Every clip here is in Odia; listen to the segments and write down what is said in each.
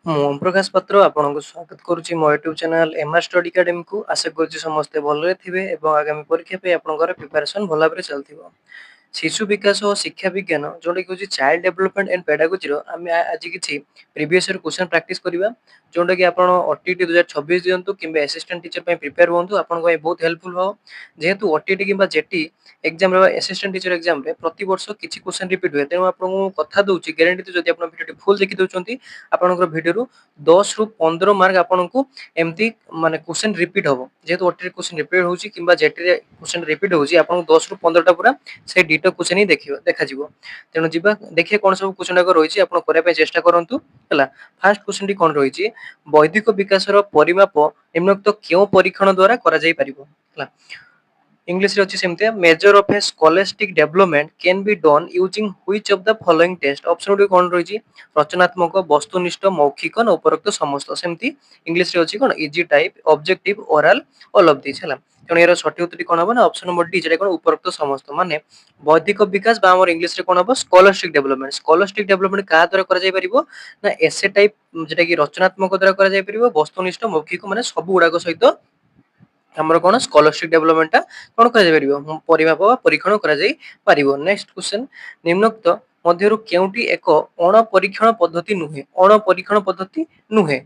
ମୁଁ ଓମ୍ ପ୍ରକାଶ ପାତ୍ର ଆପଣଙ୍କୁ ସ୍ୱାଗତ କରୁଛି ମୋ ୟୁଟ୍ୟୁବ ଚ୍ୟାନେଲ ଏମଆର୍ ଷ୍ଟଡି ଏକାଡେମୀକୁ। ଆଶା କରୁଛି ସମସ୍ତେ ଭଲରେ ଥିବେ ଏବଂ ଆଗାମୀ ପରୀକ୍ଷା ପାଇଁ ଆପଣଙ୍କର ପ୍ରିପାରେସନ ଭଲ ଭାବରେ ଚାଲିଥିବ। ଶିଶୁ ବିକାଶ ଓ ଶିକ୍ଷା ବିଜ୍ଞାନ ଯୋଉଟାକି ହେଉଛି ଚାଇଲ୍ଡ ଡେଭଲପମେଣ୍ଟ ଆଣ୍ଡ ପେଡାଗୋଜିର ଆମେ ଆଜି କିଛି ପ୍ରିଭିୟସ୍ ଇୟର କ୍ୱେଶ୍ଚନ ପ୍ରାକ୍ଟିସ କରିବା, ଯୋଉଟାକି ଆପଣ OTT 2026 ଦିଅନ୍ତୁ କିମ୍ବା ଆସିଷ୍ଟାଣ୍ଟ ଟିଚର ପାଇଁ ପ୍ରିପେୟାର ହୁଅନ୍ତୁ, ଆପଣଙ୍କ ପାଇଁ ବହୁତ ହେଲ୍ପଫୁଲ୍ ହେବ। ଯେହେତୁ OTT କିମ୍ବା ଜେଟି ଏକ୍ଜାମର ଆସିଷ୍ଟାଣ୍ଟ ଟିଚର ଏକ୍ଜାମରେ ପ୍ରତିବର୍ଷ କିଛି କ୍ୱେଶ୍ଚନ ରିପିଟ୍ ହୁଏ, ତେଣୁ ଆପଣଙ୍କୁ କଥା ଦଉଛି ଗ୍ୟାରେଣ୍ଟି ଯଦି ଆପଣ ଭିଡ଼ିଓଟି ଫୁଲ୍ ଦେଖି ଦେଉଛନ୍ତି ଆପଣଙ୍କର ଭିଡ଼ିଓରୁ 10 ରୁ 15 ମାର୍କ ଆପଣଙ୍କୁ ଏମିତି ମାନେ କ୍ୱେଶ୍ଚନ ରିପିଟ୍ ହେବ। ଯେହେତୁ OTT କ୍ୱେଶ୍ଚନ ରିପିଟ୍ ହେଉଛି କିମ୍ବା ଜେଟିରେ କ୍ୱେଶ୍ଚନ ରିପିଟ୍ ହେଉଛି, ଆପଣଙ୍କୁ 10 ରୁ 15ଟା ପୁରା ସେ ଡିଟୋ କ୍ୱେଶ୍ଚନ ହିଁ ଦେଖାଯିବ। ତେଣୁ ଯିବା ଦେଖିବା କ'ଣ ସବୁ କ୍ୱେଶ୍ଚନ ଯାକ ରହିଛି, ଆପଣ କରିବା ପାଇଁ ଚେଷ୍ଟା କରନ୍ତୁ ହେଲା। ଫାର୍ଷ୍ଟ କ୍ୱେଶ୍ଚନଟି କ'ଣ ରହିଛି, ବୌଦ୍ଧିକ ବିକାଶର ପରିମାପ ନିମ୍ନୋକ୍ତ କେଉଁ ପରୀକ୍ଷଣ ଦ୍ୱାରା କରାଯାଇ ପାରିବ ହେଲା। ଇଂଲିଶରେ ଅଛି ସେମିତି, measure of a scholastic development can be done using which of the following test. Option ଗୁଡ଼ିକ କ'ଣ ରହିଛି, ରଚନାତ୍ମକ, ବସ୍ତୁନିଷ୍ଠ, ମୌଖିକ ନା ଉପରୋକ୍ତ ସମସ୍ତ। ସେମିତି ଇଂଲିଶରେ ଅଛି କ'ଣ, easy type, objective, oral, all of this ହେଲା। ତେଣୁ ଏହାର ସଠିକ ଉତ୍ତରଟି କ'ଣ ହେବ ନା ଅପସନ ନମ୍ବର ଡି, ଯେଟା କ'ଣ ଉପରୋକ୍ତ ସମସ୍ତ। ମାନେ ବୌଦ୍ଧିକ ବିକାଶ ବା ଆମର ଇଂଲିଶରେ କ'ଣ ହେବ, ସ୍କଲାଷ୍ଟିକ ଡେଭଲପମେଣ୍ଟ। ସ୍କଲାଷ୍ଟିକ ଡେଭଲପମେଣ୍ଟ କାହା ଦ୍ୱାରା କରାଯାଇ ପାରିବ ନା ଏସେ ଟାଇପ, ଯେଟା କି ରଚନାତ୍ମକ ଦ୍ୱାରା କରାଯାଇ ପାରିବ, ବସ୍ତୁନିଷ୍ଠ, ମୌଖିକ ମାନେ ସବୁ ଗୁଡ଼ାକ ସହିତ ଆମର କ'ଣ ସ୍କଲାଷ୍ଟିକ ଡେଭଲପମେଣ୍ଟଟା କ'ଣ କରାଯାଇ ପାରିବ, ପରିମାପ ବା ପରୀକ୍ଷଣ କରାଯାଇ ପାରିବ। ନେକ୍ସଟ କ୍ୱେଶ୍ଚନ, ନିମ୍ନୋକ୍ତ ମଧ୍ୟରୁ କେଉଁଟି ଏକ ଅଣପରୀକ୍ଷଣ ପଦ୍ଧତି ନୁହେଁ। ଅଣପରୀକ୍ଷଣ ପଦ୍ଧତି ନୁହେଁ,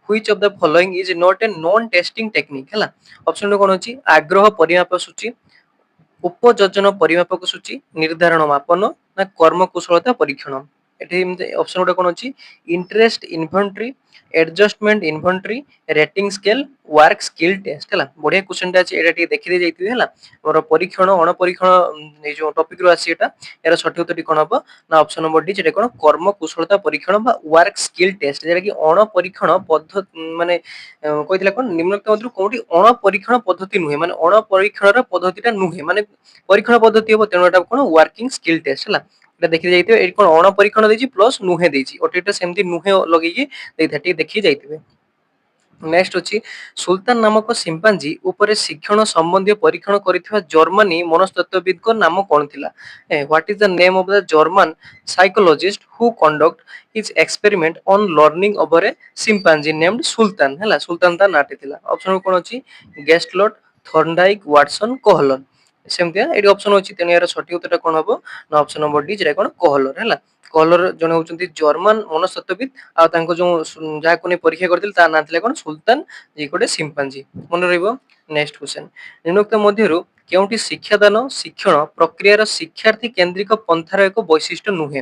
which of the following is not a non testing technique ହେଲା। ଅପସନ କ'ଣ ଅଛି, ଆଗ୍ରହ ପରିମାପ ସୂଚୀ, ଉପଯୋଜନ ପରିମାପକ ସୂଚୀ, ନିର୍ଦ୍ଧାରଣ ମାପନ ନା କର୍ମକୁଶଳତା ପରୀକ୍ଷଣ। ଏଠି ଏମିତି ଅପସନ ଗୋଟେ କ'ଣ ଅଛି, interest inventory, adjustment inventory, rating scale, work skill test ହେଲା। ବଢିଆ क्वेश्चनଟା ଅଛି, ଏଟା ଟିକେ ଦେଖି ଦେଇ ଯାଇଥିବେ ହେଲା। ଆମର ପରୀକ୍ଷଣ ଅଣପରୀକ୍ଷଣ এই ଯୋଉ ଟପିକ ରୁ ଅଛି ଏଟା, ଏର ସଠିକ ଉତ୍ତରଟି କ'ଣ ହେବ ନା ଅପସନ ନମ୍ବର ଡି, যেটা କ'ଣ କର୍ମ କୁଶଳତା ପରୀକ୍ଷଣ ବା ୱାର୍କ ସ୍କିଲ ଟେଷ୍ଟ, যেটা କି ଅଣପରୀକ୍ଷଣ ପଦ୍ଧତି ମାନେ କହିଥିଲା କ'ଣ, ନିମ୍ନୋକ୍ତ ମଧ୍ୟରୁ କୋଉଠି ଅଣପରୀକ୍ଷଣ ପଦ୍ଧତି ନୁହେଁ, ମାନେ ଅଣପରୀକ୍ଷଣର ପଦ୍ଧତିଟା ନୁହେଁ, ମାନେ ପରୀକ୍ଷଣ ପଦ୍ଧତି ହେବ, ତେଣୁ ଏଟା କ'ଣ ୱାର୍କିଂ ସ୍କିଲ ଟେଷ୍ଟ ହେଲା। এটা দেখি যাইতিবে এটি কোন অণপরীক্ষণ ଦେଇଛି প্ଲস নুহে ଦେଇଛି, ওটিটা সেমতি নুহে ଲଗେଇକି ଦେଇଥାଏ, ଟିକେ ଦେଖି ଯାଇଥିବେ। ନେକ୍ସଟ ଅଛି, ସୁଲତାନ ନାମକ ସିମ୍ପାଞ୍ଜି ଉପରେ ଶିକ୍ଷଣ ସମ୍ବନ୍ଧୀୟ ପରୀକ୍ଷଣ କରିଥିବା ଜର୍ମାନୀ ମନସ୍ତତ୍ତ୍ୱବିଦଙ୍କ ନାମ କ'ଣ ଥିଲା। What is the name of the German psychologist who conduct his experiment on learning over a chimpanzee named Sultan ହେଲା। ସୁଲତାନ ତା ନାଁଟି ଥିଲା। ଅପସନ କ'ଣ ଅଛି, ଗେଷ୍ଟଲଟ, ଥର୍ନଡାଇକ, ୱାଟସନ, କୋହଲର। ସେମିତିଆ ଏଠି ଅପସନ ଅଛି, ତେଣୁ ଏହାର ସଠିକ ଉତ୍ତରଟା କ'ଣ ହେବ ନା ଅପସନ ନମ୍ବର ଡି, যেটা କ'ଣ କୋହଲର ହେଲା। କୋହଲର ଜଣେ ହେଉଛନ୍ତି ଜର୍ମାନ ମନସ୍ତତ୍ତ୍ୱବିଦ, ଆଉ ତାଙ୍କ ଯୋଉ ଯାହାକୁ ନେଇ ପରୀକ୍ଷା କରିଥିଲେ ତା ନାଁ ଥିଲା କ'ଣ, ସୁଲତାନ, ଯିଏ ଗୋଟେ ସିମ୍ପାଞ୍ଜି, ମନେ ରହିବ। ନେକ୍ସଟ କ୍ୱେଶ୍ଚନ, ନିମ୍ନୋକ୍ତ ମଧ୍ୟରୁ କେଉଁଟି ଶିକ୍ଷାଦାନ ଶିକ୍ଷଣ ପ୍ରକ୍ରିୟାର ଶିକ୍ଷାର୍ଥୀ କେନ୍ଦ୍ରିକ ପନ୍ଥାର ଏକ ବୈଶିଷ୍ଟ୍ୟ ନୁହେଁ।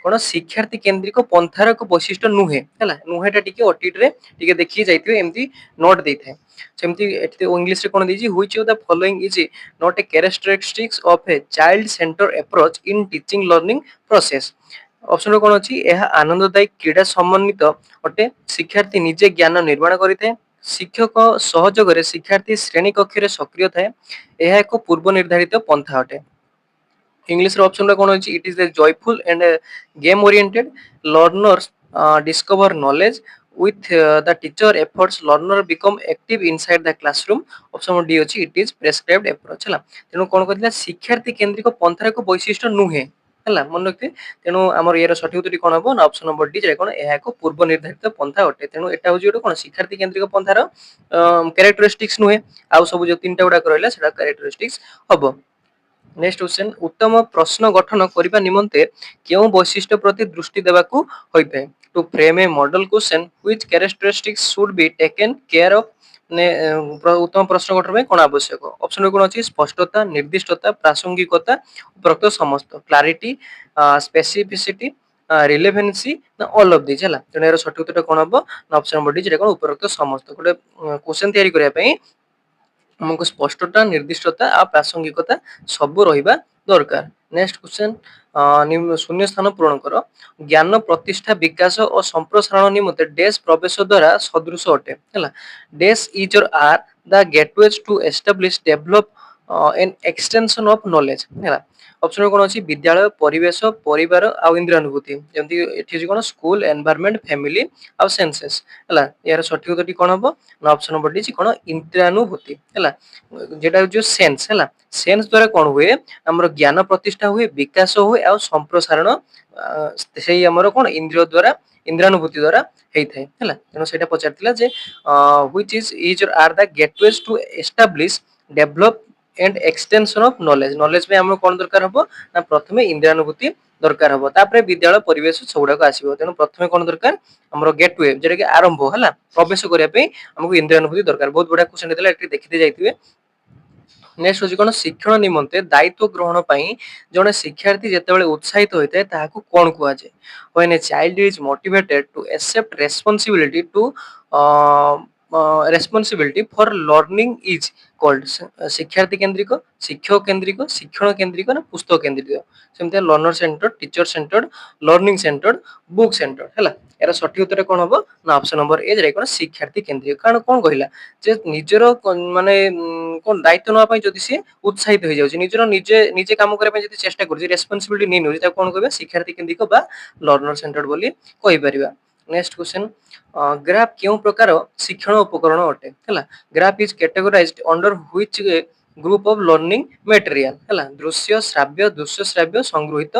କ'ଣ ଶିକ୍ଷାର୍ଥୀ କେନ୍ଦ୍ରିକ ପନ୍ଥାର ଏକ ବୈଶିଷ୍ଟ୍ୟ ନୁହେଁ ହେଲା। ନୁହେଁଟା ଟିକେ ଓଟିଟିରେ ଟିକେ ଦେଖିକି ଯାଇଥିବେ, ଏମିତି ନୋଟ ଦେଇଥାଏ। ସେମିତି ଏଠି ଇଂଲିଶରେ କ'ଣ ଦେଇଛି, which of the following is not a characteristics of A child centre approach in teaching learning process. Option କ'ଣ ଅଛି, ଏହା ଆନନ୍ଦଦାୟୀ କ୍ରୀଡ଼ା ସମନ୍ୱିତ ଅଟେ, ଶିକ୍ଷାର୍ଥୀ ନିଜେ ଜ୍ଞାନ ନିର୍ମାଣ କରିଥାଏ, ଶିକ୍ଷକ ସହଯୋଗରେ ଶିକ୍ଷାର୍ଥୀ ଶ୍ରେଣୀ କକ୍ଷରେ ସକ୍ରିୟ ଥାଏ, ଏହା ଏକ ପୂର୍ବ ନିର୍ଦ୍ଧାରିତ ପନ୍ଥା ଅଟେ। ଇଂଲିଶର ଅପସନଟା କ'ଣ ଅଛି, it is a joyful and game oriented, learners discover knowledge with the teacher efforts learner become active inside the classroom। Option D ଅଛି, it is prescribed approach ହେଲା। ତେଣୁ କ'ଣ କହିଥିଲା, ଶିକ୍ଷାର୍ଥୀ କେନ୍ଦ୍ରିକ ପନ୍ଥାର ଏକ ବୈଶିଷ୍ଟ୍ୟ ନୁହେଁ ହେଲା, ମନେ ରଖିଥିବେ। ତେଣୁ ଆମର ଏହାର ସଠିକ ଉତ୍ତରଟି କ'ଣ ହେବ ନା ଅପସନ ନମ୍ବର ଡି, ଯେଟା କ'ଣ ଏହା ଏକ ପୂର୍ବ ନିର୍ଦ୍ଧାରିତ ପନ୍ଥା ଅଟେ। ତେଣୁ ଏଟା ହେଉଛି ଗୋଟେ କ'ଣ ଶିକ୍ଷାର୍ଥୀ କେନ୍ଦ୍ରିକ ପନ୍ଥାର କ୍ୟାରେକ୍ଟରିଷ୍ଟିକ୍ସ ନୁହେଁ, ଆଉ ସବୁ ଯୋଉ ତିନିଟା ଗୁଡ଼ାକ ରହିଲା ସେଟା କ୍ୟାରେକ୍ଟରିଷ୍ଟିକ୍ସ ହବ। ନେକ୍ସଟ କ୍ୱେଶ୍ଚନ, ଉତ୍ତମ ପ୍ରଶ୍ନ ଗଠନ କରିବା ନିମନ୍ତେ କେଉଁ ବୈଶିଷ୍ଟ୍ୟ ପ୍ରତି ଦୃଷ୍ଟି ଦେବାକୁ ହୋଇଥାଏ। To frame a model question which characteristics should be taken care of, ମାନେ ଉତ୍ତମ ପ୍ରଶ୍ନ ଗଠନ ପାଇଁ କ'ଣ ଆବଶ୍ୟକ। ଅପସନ କ'ଣ ଅଛି, ସ୍ପଷ୍ଟତା, ନିର୍ଦ୍ଦିଷ୍ଟତା, ପ୍ରାସଙ୍ଗିକତା, ଉପରୋକ୍ତ ସମସ୍ତ, କ୍ଲାରିଟି, ସ୍ପେସିଫିସିଟି, ରିଲେଭେନ୍ସି ନା ଅଲ୍ ଅଫ ଦିସ୍ ହେଲା। ତେଣୁ ଏହାର ସଠିକ ଉତ୍ତରଟା କ'ଣ ହେବ ନା ଅପସନ ନମ୍ବର ଡି, ଯେଟା କ'ଣ ଉପରୋକ୍ତ ସମସ୍ତ। ଗୋଟେ କ୍ୱେଶ୍ଚନ ତିଆରି କରିବା ପାଇଁ ଆମକୁ ସ୍ପଷ୍ଟତା, ନିର୍ଦ୍ଦିଷ୍ଟତା ଆଉ ପ୍ରାସଙ୍ଗିକତା ସବୁ ରହିବା ଦରକାର। ନେକ୍ସଟ କ୍ୱେଶ୍ଚନ, ଶୂନ୍ୟ ସ୍ଥାନ ପୂରଣ କର। ଜ୍ଞାନ ପ୍ରତିଷ୍ଠା, ବିକାଶ ଓ ସମ୍ପ୍ରସାରଣ ନିମନ୍ତେ ଡେସ୍ ପ୍ରବେଶ ଦ୍ୱାରା ସଦୃଶ ଅଟେ ହେଲା। This is or are the gateways to establish, develop an extension of knowledge है ऑप्शन कौन अच्छी विद्यालय परिवेश परिवार आउ इंद्रियानुभूति जमी ये कौन स्कूल एनवायरनमेंट फैमिली आउ सेंसेस है यार सठिक उत्तर कौन हम ना ऑप्शन नंबर डी कौन इंद्रियानुभूति है जेटा जो सेंस है सेंस द्वारा कौन हुए आम ज्ञान प्रतिष्ठा हुए विकास हुए आ संप्रसारण से आमर कौन इंद्रिय द्वारा इंद्रियानुभूति द्वारा होता है तेणु से पचार जे which is are the gateways to establish develop and extension of knowledge knowledge में हम कौन दरकार हम ना प्रथमे इंद्रियानुभूति दरकार हम तापर विद्यालय परिवेश सबुड़ाक आसो तेणु प्रथमे कौन दरकार आम गेटवे जोटा कि आरंभ है प्रवेश करने आमको इंद्रियानुभूति दरकार बहुत बढ़िया क्वेश्चन होता है देखते जाइए नेक्स्ट हूँ कौन शिक्षण निमंते दायित्व ग्रहण पर जड़े शिक्षार्थी जिते उत्साहित होता है कौन कहुए when a child is motivated to accept responsibility to responsibility for learning is called शिक्षार्थी केन्द्रिक शिक्षक केन्द्रिक शिक्षण केन्द्रिक ना पुस्तक केन्द्रिक सेमती learner centred teacher centred learning centred book centred है यार सठिक उत्तर कौन हम ना ऑप्शन नंबर ए जरा कौन शिक्षार्थी केन्द्रिक कारण कौन कहला जे निजर माने कौन दायित्व नापी जदि सी उत्साहित हो जाए निजर निजे निजे काम करने चेष्टा कर रेस्पॉन्सिबिलिटी नहीं नौ कौन कह शिक्षार्थी केन्द्रिक बा लर्नर सेंटर्ड बोली कहि परिबा नेक्स्ट क्वेश्चन ग्राफ क्यों प्रकार शिक्षण उपकरण अटे है graph is categorised under which group of learning material है दृश्य श्राव्य दृश्य श्राव्य संगृहित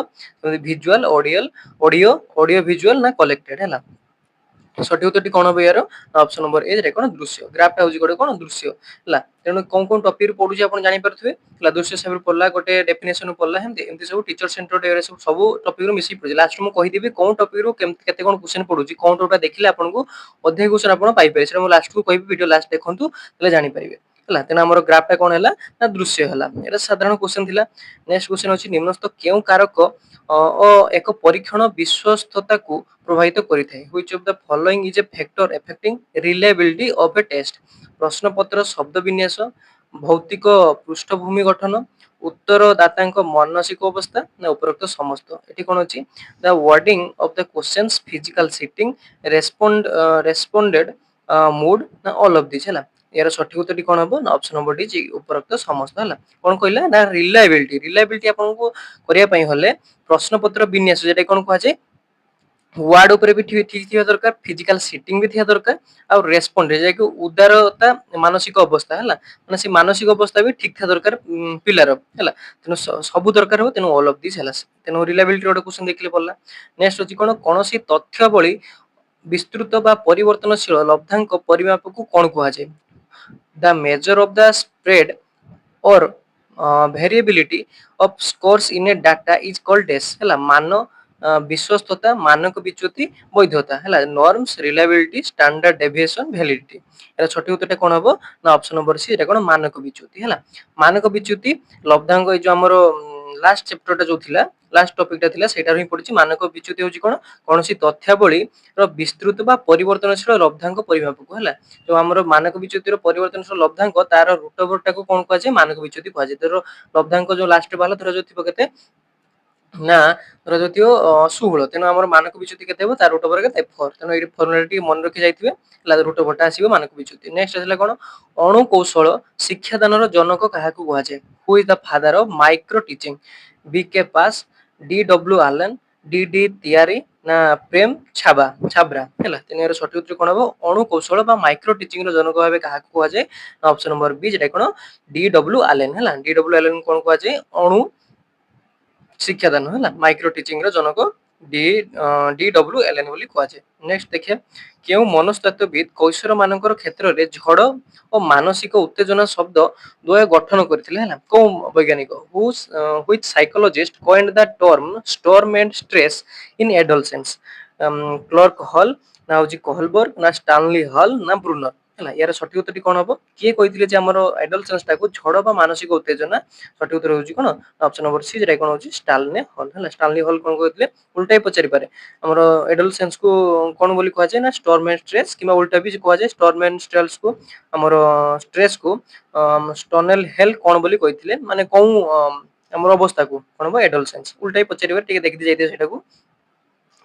विजुअल ऑडियो ऑडियो विजुअल ना कलेक्टेड है सठिक उत्तर कौन हम यार ऑप्शन नंबर ए कौन दृश्य ग्राफटा हूँ गोटे कौन दृश्य है तेणु कौन कौन टॉपिक पढ़ुचे आप जानीपे दृश्य सब पढ़ला गोटे डेफिनेशन पढ़ला एमती सब टीचर सेंटर सब सब टॉपिक मिसी पड़े लास्ट में कहीदेवी कौन टॉपिक केते कौन क्वेश्चन पढ़ुची कौन टोटा देखिले आपको अधिक क्वेश्चन आप पाइपर से लास्ट को कहि वीडियो लास्ट देखूँ जानीपारे है तेना आम ग्राफटा कौन है ना दृश्य है साधारण क्वेश्चन थिला नेक्स्ट क्वेश्चन अच्छी निम्नस्थ क्यों कारक एक परीक्षण विश्वस्तता को प्रभावित करिथाय which of the following is a factor affecting reliability of a test प्रश्न पत्र शब्द विन्यास भौतिक पृष्ठभूमि गठन उत्तरदाता मानसिक अवस्था ना उपरोक्त समस्त एटी कौन अच्छी the wording of the questions physical sitting responded mood ना ऑल ऑफ दिस है यार सठिक उत्तर कौन हम ना ऑप्शन नंबर डी उपरोक्त समस्त है कौन कहला ना रिलायबिलिटी रिलायबिलिटी आपको करने हेल्ले प्रश्न पत्र विन्यास जेटा कौन कहुए वार्ड ऊपर भी ठीक थिया दरकार फिजिकल सिटिंग भी थिया दरकार आ रेस्पोंड जे कि उदारता मानसिक अवस्था है माने से मानसिक अवस्था भी ठीक था दरकार पिलार है तेनु सब दरकार हो तेनु ऑल ऑफ दिस है तेनु रिलायबिलिटी रोड क्वेश्चन देखले पड़ला नेक्स्ट होची कोनोसी तथ्यावली विस्तृत बा परिवर्तनशील लब्धांक परिमाप को कोन कुआ जाय the measure of the spread or variability of scores in a data is called this है मान विश्वस्तता मानक विच्युति वैधता है norms reliability standard deviation validity यार सठिक उत्तर कौन हम ना ऑप्शन नंबर सी कौन मानक विच्युति है मानक विच्युति लब्धांक जो आमर लास्ट चैप्टरटा जो थिला लास्ट टॉपिकटा थिला सेटार ही पड़छि मानक विच्युति होछि कोन कोनोसी तथ्यावली रो विस्तृत बा परिवर्तनशील लब्धांक परिमाप को है जो आमर मानक विच्युति रो परिवर्तनशील लब्धांक तार रूट ओवरटा को कोन कह जाय मानक विच्युति कह जाय तर लब्धांक जो लास्ट वाला धर जो थिबो केते ना धर जो थियो 16 तेनो आमर मानक विच्युति केते हो तार रूट ओवर केते 4 तेनो एडी फॉर्मूला टी मन रखि जाइथिबे ला रूट ओवरटा आसीबो मानक विच्युति नेक्स्ट आसला कोन अणु कौशल शिक्षादानर जनक काहाकू कह जाय who is the father of micro teaching B K Passi D W. Allen D D. Tiwari ना प्रेम छाब्रा है तेन यार सठिक उत्तर कौन हम अणु कौशल बा माइक्रो टीचिंग रो जनक भाव क्या कहुए ऑप्शन नंबर बी जेटा कौन डी.डब्ल्यू. आलेन है डी.डब्ल्यू. आलेन कौन कहुए अणु शिक्षादान है माइक्रो टीचिंग रो जनक डी.डब्ल्यू. एलेन बोली कहुए नेक्स्ट देखिए क्यों मनस्तत्वविद कैशोर मानकर क्षेत्र में झड़ और मानसिक उत्तेजना शब्द द्वय गठन करथिले है को वैज्ञानिक which psychologist coined the term storm and stress in adolescence Clark Hall ना होची कोहलबर्ग ना स्टानली हॉल ना ब्रूनर है यार सठिक उत्तर कौन हम किए कही आमर एडोलसेंस को झड़ बा मानसिक उत्तेजना सठिक उत्तर होची कौन ऑप्शन नंबर सी जेटा कौन होची स्टानले हॉल है स्टानली हॉल कौन कहते उल्टा ही पचारि पारे आमर एडोलसेंस को कौन बोली कह जाए ना स्टॉर्म एंड स्ट्रेस कि उल्टा भी कह जाए स्टॉर्म एंड स्ट्रेस को आमर स्ट्रेस को स्टनेल हेल कौन बोली कही माने कौ आमर अवस्था को कौन हम एडोलसेंस उल्टा ही पचारि टिके देखि जाइए सेटा को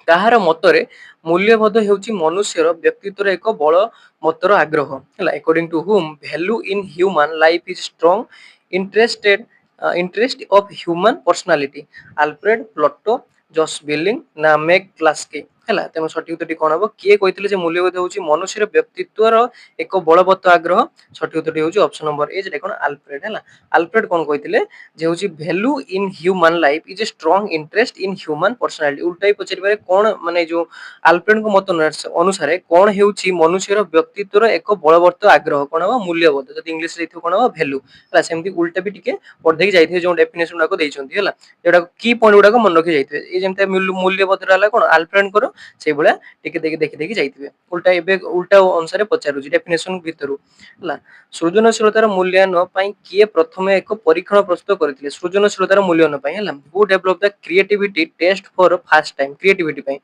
କାହାର ମତରେ ମୂଲ୍ୟବୋଧ ହେଉଛି ମନୁଷ୍ୟର ବ୍ୟକ୍ତିତ୍ୱର ଏକ ବଳ ମତର ଆଗ୍ରହ ହେଲା according to whom value in human life is strong interest of human personality Alfred Plato Josh Billing ना मेक क्लास्की ହେଲା ତେଣୁ ସଠିକ ଉତ୍ତରଟି କଣ ହବ କିଏ କହିଥିଲେ ଯେ ମୂଲ୍ୟବୋଧ ହେଉଛି ମନୁଷ୍ୟର ବ୍ୟକ୍ତିତ୍ୱର ଏକ ବଳବତ୍ତର ଆଗ୍ରହ ସଠିକ ଉତ୍ତରଟି ହେଉଛି ଅପସନ ନମ୍ବର ଏ ଯେଟା କଣ ଆଲଫ୍ରେଡ ହେଲା ଆଲଫ୍ରେଡ କଣ କହିଥିଲେ ଯେ ହେଉଛି value in human life is a strong interest in human personality ଉଲ୍ଟା ପଚାରିବାରେ କଣ ମାନେ ଯୋଉ ଆଲଫ୍ରେଡଙ୍କ ମତ ଅନୁସାରେ କଣ ହେଉଛି ମନୁଷ୍ୟର ବ୍ୟକ୍ତିତ୍ୱର ଏକ ବଳବର୍ତ୍ତ ଆଗ୍ରହ କଣ ହବ ମୂଲ୍ୟବୋଧ ଯଦି ଇଂଲିଶରେ ଦେଇଥିବ କଣ ହବ ଭ୍ୟାଲୁ ହେଲା ସେମିତି ଉଲ୍ଟା ବି ଟିକେ ପଢିଦେଇକି ଯାଇଥିବେ ଯୋଉ ଡେଫିନେସନ ଗୁଡାକ ଦେଇଛନ୍ତି ହେଲା ଯୋଉଟା କି ପଏଣ୍ଟ ଗୁଡାକ ମନେ ରଖି ଯାଇଥିବେ ଏଇ ଯେମିତି ମୂଲ୍ୟବୋଧଟା ହେଲା କଣ ଆଲଫ୍ରେଡଙ୍କର ସେଇଭଳିଆ ଟିକେ ଦେଖି ଦେଖି ଯାଇଥିବେ ଉଲ୍ଟା ଏବେ ଉଲ୍ଟା ଅନୁସାରେ ପଚାରୁଛି ଡେଫିନେସନ ଭିତରୁ ହେଲା ସୃଜନଶୀଳତାର ମୂଲ୍ୟାୟନ ପାଇଁ କିଏ ପ୍ରଥମେ ଏକ ପରୀକ୍ଷଣ ପ୍ରସ୍ତୁତ କରିଥିଲେ ସୃଜନଶୀଳତାର ମୂଲ୍ୟାୟନ ପାଇଁ ହେଲା ହୁ ଡେଭଲପ ଦ କ୍ରିଏଟିଭିଟି ଟେଷ୍ଟ ଫର ଫାଷ୍ଟ ଟାଇମ କ୍ରିଏଟିଭିଟି ପାଇଁ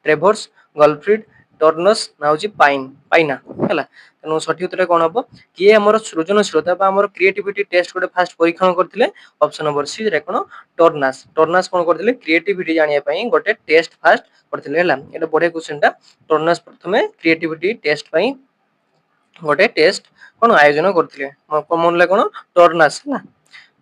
ट्रेभर्स गलफ्रिड टर्नस ना हूँ पाइना है तेणु सठिक उत्तर कौन हम किए आम सृजनशीलता आम क्रिएटिविटी टेस्ट गोटे फास्ट परीक्षण करते ऑप्शन नंबर सी कौन टर्नास टर्नास कौन करते क्रिएटिविटी जानापी गोटे टेस्ट फास्ट करते बढ़िया क्वेश्चन टा टर्नास प्रथम क्रिएटिविटी टेस्ट गोटे टेस्ट कौन आयोजन करते मन कौन टर्नास है